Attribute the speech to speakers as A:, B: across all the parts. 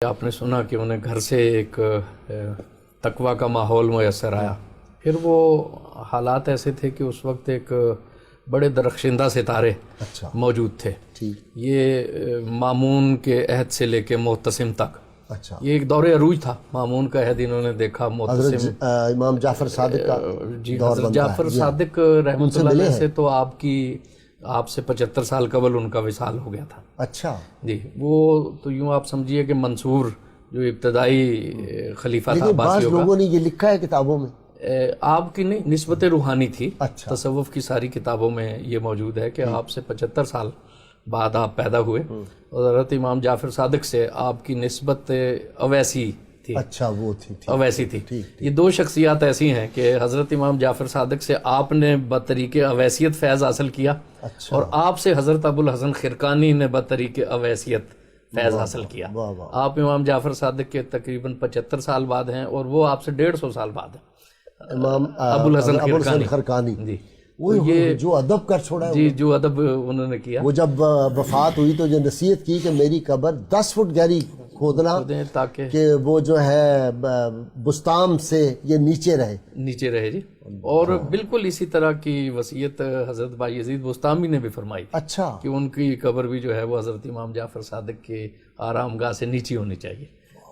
A: آپ نے سنا کہ انہیں گھر سے ایک تقویٰ کا ماحول میسر آیا، پھر وہ حالات ایسے تھے کہ اس وقت ایک بڑے درخشندہ ستارے موجود تھے۔ یہ مامون کے عہد سے لے کے معتصم تک، یہ ایک دور عروج تھا۔ مامون کا عہد انہوں نے دیکھا، معتصم
B: امام جعفر صادق کا
A: جی حضرت جعفر صادق رحمۃ اللہ علیہ سے تو آپ سے 75 سال قبل ان کا وصال ہو گیا تھا۔
B: اچھا
A: جی، وہ تو یوں آپ سمجھیے کہ منصور جو ابتدائی خلیفہ تھا
B: بعض لوگوں نے یہ لکھا ہے کتابوں میں،
A: آپ کی نہیں، نسبت روحانی تھی۔ تصوف کی ساری کتابوں میں یہ موجود ہے کہ آپ سے 75 سال بعد آپ پیدا ہوئے، اور حضرت امام جعفر صادق سے آپ کی نسبت اویسی تھی۔
B: اچھا وہ تھی
A: اویسی تھی۔ یہ دو شخصیات ایسی ہیں کہ حضرت امام جعفر صادق سے آپ نے بطریق اویسیت فیض حاصل کیا، اور آپ سے حضرت ابو الحسن خرقانی نے بطریق اویسیت فیض حاصل کیا۔ آپ امام جعفر صادق کے تقریباً 75 سال بعد ہیں، اور وہ آپ سے 150 سال بعد ہیں،
B: امام
A: ابو الحسن
B: خرقانی۔
A: جی،
B: وہ جو ادب کر چھوڑا ہے،
A: جی جو ادب انہوں نے کیا،
B: وہ جب وفات ہوئی تو جو نصیحت کی کہ میری قبر 10 فٹ گہری کھودنا
A: تاکہ
B: کہ وہ جو ہے بستام سے یہ نیچے رہے
A: جی۔ اور بالکل اسی طرح کی وصیت حضرت بایزید بستامی نے بھی فرمائی تھی۔
B: اچھا،
A: کہ ان کی قبر بھی جو ہے وہ حضرت امام جعفر صادق کے آرام گاہ سے نیچی ہونی چاہیے۔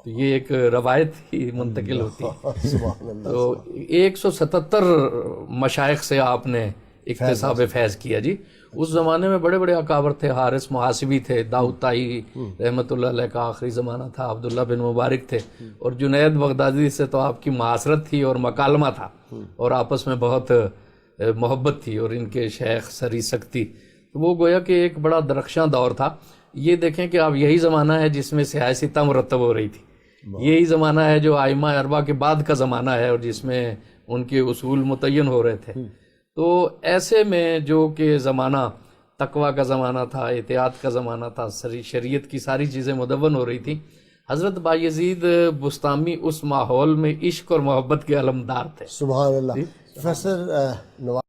A: تو یہ ایک روایت ہی منتقل ہوتی ہے۔
B: سبحان اللہ۔
A: تو 177 مشائخ سے آپ نے اکتساب فیض کیا جی۔ اس زمانے میں بڑے بڑے اکابر تھے، حارث محاسبی تھے، داؤد طائی رحمۃ اللہ علیہ کا آخری زمانہ تھا، عبداللہ بن مبارک تھے، اور جنید بغدادی سے تو آپ کی معاصرت تھی اور مکالمہ تھا، اور آپس میں بہت محبت تھی، اور ان کے شیخ سری سکتی۔ تو وہ گویا کہ ایک بڑا درخشاں دور تھا۔ یہ دیکھیں کہ اب یہی زمانہ ہے جس میں سیاسی طمع مرتب ہو رہی تھی، یہی زمانہ ہے جو ائمہ اربعہ کے بعد کا زمانہ ہے، اور جس میں ان کے اصول متعین ہو رہے تھے۔ تو ایسے میں جو کہ زمانہ تقویٰ کا زمانہ تھا، احتیاط کا زمانہ تھا، شریعت کی ساری چیزیں مدون ہو رہی تھیں، حضرت بایزید بستامی اس ماحول میں عشق اور محبت کے علمدار تھے۔
B: سبحان اللہ۔ پروفیسر نواز